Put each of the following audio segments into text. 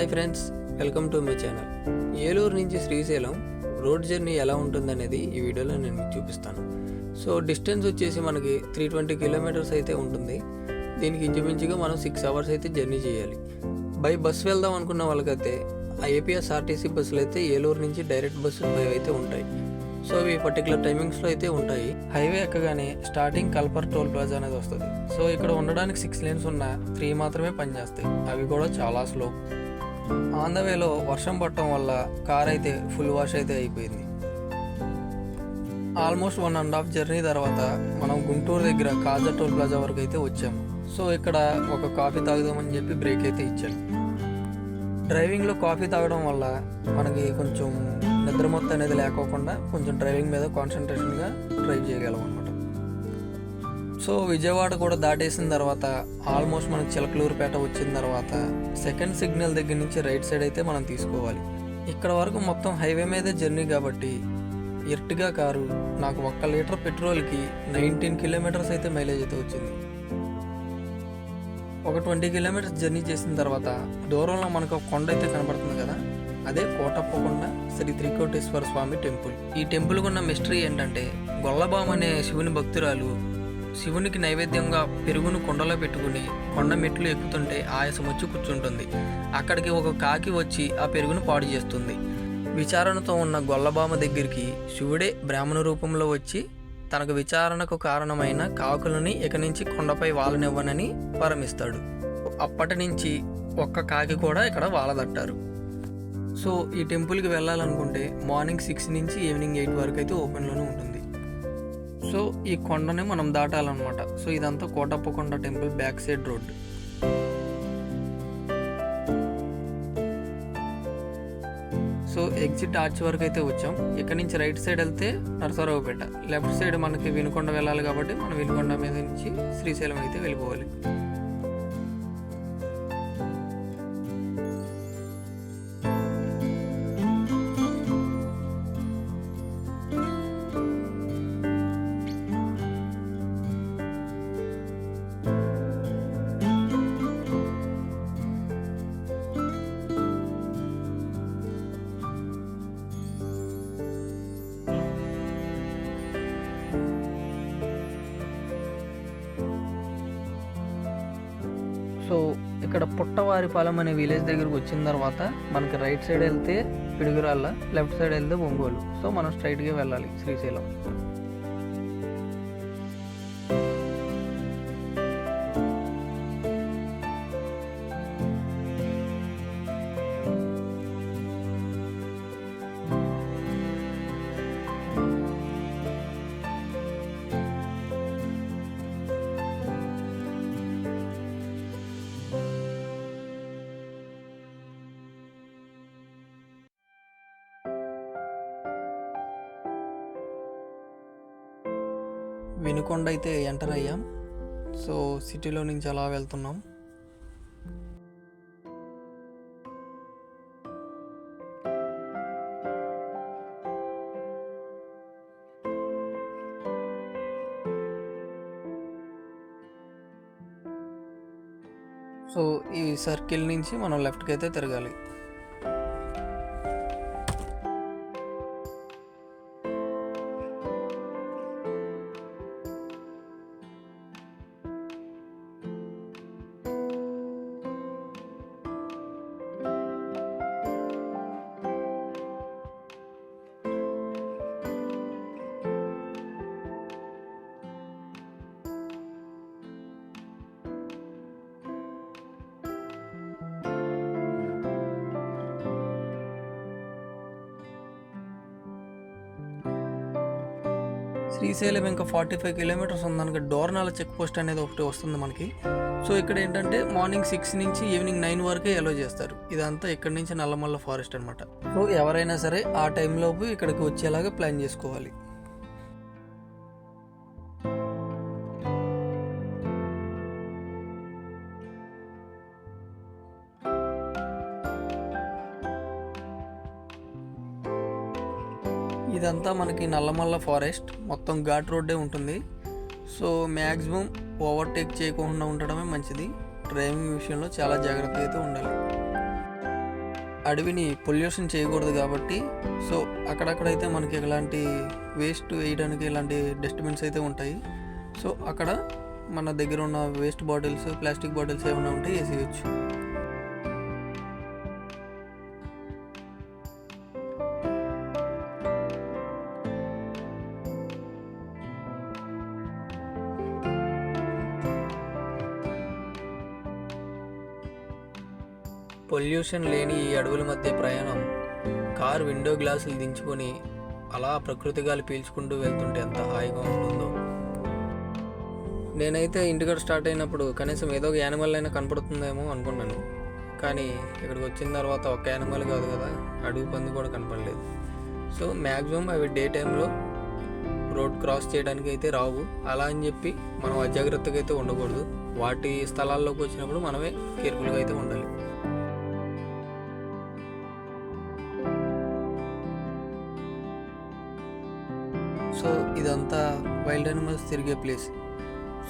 Hi friends, welcome to my channel. Eluru నుంచి Srisailam road journey ఎలా ఉంటుందనేది ఈ వీడియోలో నేను మీకు చూపిస్తాను. సో డిస్టెన్స్ వచ్చేసి మనకి 320 కిలోమీటర్స్ అయితే ఉంటుంది. దీనికి ఇంచుమించుగా మనం 6 అవర్స్ అయితే జర్నీ చేయాలి. బై బస్ వెళ్దాం అనుకున్న వాళ్ళకైతే ఆ ఏపీఎస్ఆర్టీసీ బస్సులు అయితే ఏలూరు నుంచి డైరెక్ట్ బస్సులు 5 అయితే ఉంటాయి. సో ఇవి పర్టికులర్ టైమింగ్స్లో అయితే ఉంటాయి. హైవే ఎక్కగానే స్టార్టింగ్ కల్పర్ టోల్ ప్లాజా అనేది వస్తుంది. సో ఇక్కడ ఉండడానికి 6 లేన్స్ ఉన్న 3 మాత్రమే పనిచేస్తాయి. అవి కూడా చాలా స్లో. ఆన్ ద వేలో వర్షం పడటం వల్ల కార్ అయితే ఫుల్ వాష్ అయితే అయిపోయింది. ఆల్మోస్ట్ 1.5 జర్నీ తర్వాత మనం గుంటూరు దగ్గర కాజా టోల్ ప్లాజా వరకు అయితే వచ్చాము. సో ఇక్కడ ఒక కాఫీ తాగుదామని చెప్పి బ్రేక్ అయితే ఇచ్చాను. డ్రైవింగ్లో కాఫీ తాగడం వల్ల మనకి కొంచెం నిద్ర మొత్తం అనేది లేకోకుండా కొంచెం డ్రైవింగ్ మీద కాన్సన్ట్రేషన్గా డ్రైవ్ చేయగలం అనమాట. సో విజయవాడ కూడా దాటేసిన తర్వాత ఆల్మోస్ట్ మనకి చిలకలూరుపేట వచ్చిన తర్వాత సెకండ్ సిగ్నల్ దగ్గర నుంచి రైట్ సైడ్ అయితే మనం తీసుకోవాలి. ఇక్కడ వరకు మొత్తం హైవే మీదే జర్నీ కాబట్టి ఎర్టిగా కారు నాకు 1 లీటర్ పెట్రోల్కి 19 కిలోమీటర్స్ అయితే మైలేజ్ అయితే వచ్చింది. ఒక 20 కిలోమీటర్స్ జర్నీ చేసిన తర్వాత దూరంలో మనకు ఒక కొండ అయితే కనబడుతుంది కదా, అదే కోటప్పకొండ శ్రీ త్రికోటేశ్వర స్వామి టెంపుల్. ఈ టెంపుల్కి ఉన్న మిస్టరీ ఏంటంటే గొల్లబామ అనే శివుని భక్తురాలు శివునికి నైవేద్యంగా పెరుగును కొండలో పెట్టుకుని కొండ మెట్లు ఎక్కుతుంటే ఆయాసం వచ్చి కూర్చుంటుంది. అక్కడికి ఒక కాకి వచ్చి ఆ పెరుగును పాడు చేస్తుంది. విచారణతో ఉన్న గొల్లబామ దగ్గరికి శివుడే బ్రాహ్మణ రూపంలో వచ్చి తనకు విచారణకు కారణమైన కాకులని ఇక నుంచి కొండపై వాలనివ్వనని వరమిస్తాడు. అప్పటి నుంచి ఒక్క కాకి కూడా ఇక్కడ వాలదట్టారు. సో ఈ టెంపుల్కి వెళ్ళాలనుకుంటే మార్నింగ్ 6 నుంచి ఈవినింగ్ 8 వరకు అయితే ఓపెన్లోనే ఉంటుంది. సో ఈ కొండని మనం దాటాలన్నమాట. సో ఇదంతా Kotappakonda temple back side road. So exit arch వరకు అయితే వచ్చాం. ఇక్కడ నుంచి రైట్ సైడ్ వెళ్తే నరసరావుపేట, లెఫ్ట్ సైడ్ మనకి వినుకొండ వెళ్ళాలి కాబట్టి మనం వినుకొండ మీద నుంచి శ్రీశైలం అయితే వెళ్ళిపోవాలి. సో ఇక్కడ పుట్టవారిపాలెం అనే విలేజ్ దగ్గరకు వచ్చిన తర్వాత మనకి రైట్ సైడ్ వెళ్తే పిడుగురాళ్ళ, లెఫ్ట్ సైడ్ వెళ్తే ఒంగోలు. సో మనం స్ట్రైట్గా వెళ్ళాలి శ్రీశైలం. వినుకొండ అయితే ఎంటర్ అయ్యాం. సో సిటీలో నుంచి అలా వెళ్తున్నాం. సో ఈ సర్కిల్ నుంచి మనం లెఫ్ట్కి అయితే తిరగాలి. శ్రీశైలం ఇంకా 45 కిలోమీటర్స్ ఉందనక డోర్నాల చెక్ పోస్ట్ అనేది ఒకటి వస్తుంది మనకి. సో ఇక్కడ ఏంటంటే మార్నింగ్ 6 నుంచి ఈవినింగ్ 9 వరకే అలో చేస్తారు. ఇదంతా ఇక్కడ నుంచి నల్లమల్ల ఫారెస్ట్ అనమాట. సో ఎవరైనా సరే ఆ టైంలోపు ఇక్కడికి వచ్చేలాగా ప్లాన్ చేసుకోవాలి. ఇదంతా మనకి నల్లమల్ల ఫారెస్ట్, మొత్తం ఘాట్ రోడ్డే ఉంటుంది. సో మ్యాక్సిమం ఓవర్టేక్ చేయకుండా ఉండడమే మంచిది. డ్రైవింగ్ విషయంలో చాలా జాగ్రత్త అయితే ఉండాలి. అడవిని పొల్యూషన్ చేయకూడదు కాబట్టి సో అక్కడక్కడైతే మనకి ఇలాంటి వేస్ట్ వేయడానికి ఇలాంటి డస్ట్బిన్స్ అయితే ఉంటాయి. సో అక్కడ మన దగ్గర ఉన్న వేస్ట్ బాటిల్స్, ప్లాస్టిక్ బాటిల్స్ ఏమైనా ఉంటే వేసేయచ్చు. పొల్యూషన్ లేని ఈ అడవుల మధ్య ప్రయాణం కార్ విండో గ్లాసులు దించుకొని అలా ప్రకృతి గాలి పీల్చుకుంటూ వెళ్తుంటే ఎంత హాయిగా ఉంటుందో. నేనైతే ఇంటికాడ స్టార్ట్ అయినప్పుడు కనీసం ఏదో ఒక యానిమల్ అయినా కనపడుతుందేమో అనుకున్నాను. కానీ ఇక్కడికి వచ్చిన తర్వాత ఒక యానిమల్ కాదు కదా, అడవి పంది కూడా కనపడలేదు. సో మ్యాక్సిమం అవి డే టైంలో రోడ్ క్రాస్ చేయడానికి అయితే రావు. అలా అని చెప్పి మనం అజాగ్రత్తగా అయితే ఉండకూడదు. వాటి స్థలాల్లోకి వచ్చినప్పుడు మనమే కేర్ఫుల్గా అయితే ఉండాలి. సో ఇదంతా వైల్డ్ యానిమల్స్ తిరిగే ప్లేస్.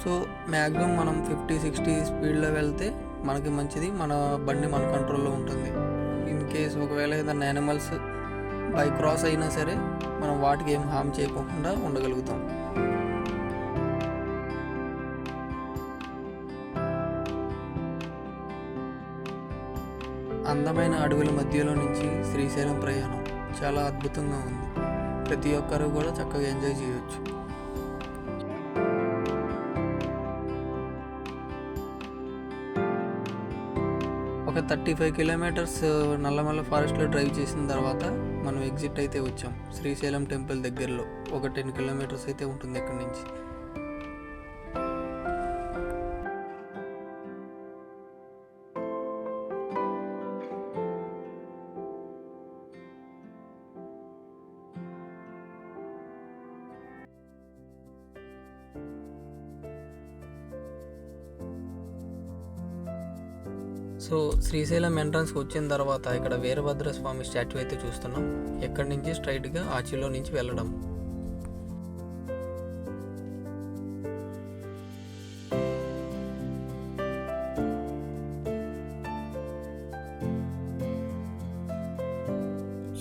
సో మ్యాక్సిమం మనం 50-60 స్పీడ్లో వెళ్తే మనకి మంచిది. మన బండి మన కంట్రోల్లో ఉంటుంది. ఇన్ కేస్ ఒకవేళ ఏదైనా యానిమల్స్ బై క్రాస్ అయినా సరే మనం వాటికి ఏం హామ్ చేయకుండా ఉండగలుగుతాం. అందమైన అడవుల మధ్యలో నుంచి శ్రీశైలం ప్రయాణం చాలా అద్భుతంగా ఉంది. ప్రతి ఒక్కరు కూడా చక్కగా ఎంజాయ్ చేయొచ్చు. ఒక 35 కిలోమీటర్స్ నల్లమల్ల ఫారెస్ట్లో డ్రైవ్ చేసిన తర్వాత మనం ఎగ్జిట్ అయితే వచ్చాం. శ్రీశైలం టెంపుల్ దగ్గరలో ఒక 10 కిలోమీటర్స్ అయితే ఉంటుంది ఇక్కడి నుంచి. సో శ్రీశైలం ఎంట్రన్స్కి వచ్చిన తర్వాత ఇక్కడ వీరభద్ర స్వామి స్టాచ్యూ అయితే చూస్తున్నాం. ఎక్కడి నుంచి స్ట్రైట్గా ఆచిలో నుంచి వెళ్ళడం.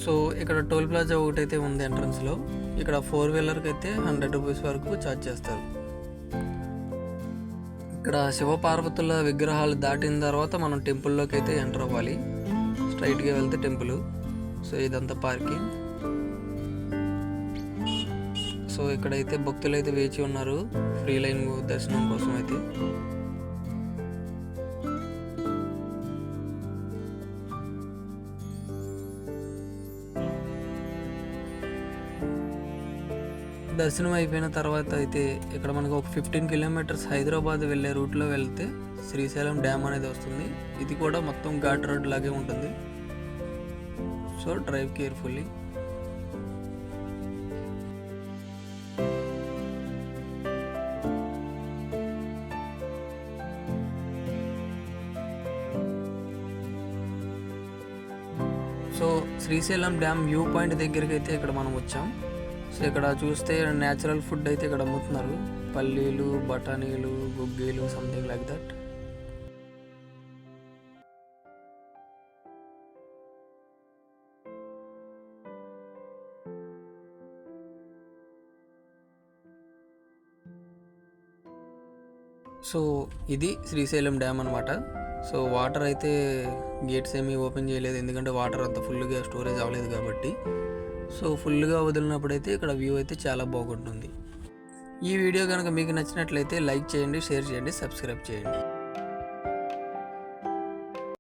సో ఇక్కడ టోల్ ప్లాజా ఒకటైతే ఉంది ఎంట్రన్స్లో. ఇక్కడ 4 వీలర్కి అయితే 100 రూపీస్ వరకు ఛార్జ్ చేస్తారు. ఇక్కడ శివపార్వతుల విగ్రహాలు దాటిన తర్వాత మనం టెంపుల్లోకి అయితే ఎంటర్ అవ్వాలి. స్ట్రైట్గా వెళ్తే టెంపుల్. సో ఇదంతా పార్కింగ్. సో ఇక్కడైతే భక్తులు అయితే వేచి ఉన్నారు ఫ్రీ లైన్ దర్శనం కోసం అయితే. దర్శనం అయిపోయిన తర్వాత అయితే ఇక్కడ మనకు ఒక 15 కిలోమీటర్స్ హైదరాబాద్ వెళ్ళే రూట్లో వెళ్తే శ్రీశైలం డ్యామ్ అనేది వస్తుంది. ఇది కూడా మొత్తం ఘాట్ రోడ్ లాగే ఉంటుంది. So drive carefully. So Srisailam dam view point దగ్గరికి అయితే ఇక్కడ మనం వచ్చాం. సో ఇక్కడ చూస్తే న్యాచురల్ ఫుడ్ అయితే ఇక్కడ అమ్ముతున్నారు. పల్లీలు, బఠానీలు, గుగ్గీలు, సంథింగ్ లైక్ దట్. సో ఇది శ్రీశైలం డ్యామ్ అనమాట. సో వాటర్ అయితే గేట్స్ ఏమీ ఓపెన్ చేయలేదు, ఎందుకంటే వాటర్ అంత ఫుల్గా స్టోరేజ్ అవ్వలేదు కాబట్టి. సో ఫుల్గా వదిలినప్పుడైతే ఇక్కడ వ్యూ అయితే చాలా బాగుంటుంది. ఈ వీడియో కనుక మీకు నచ్చినట్లయితే లైక్ చేయండి, షేర్ చేయండి, సబ్స్క్రైబ్ చేయండి.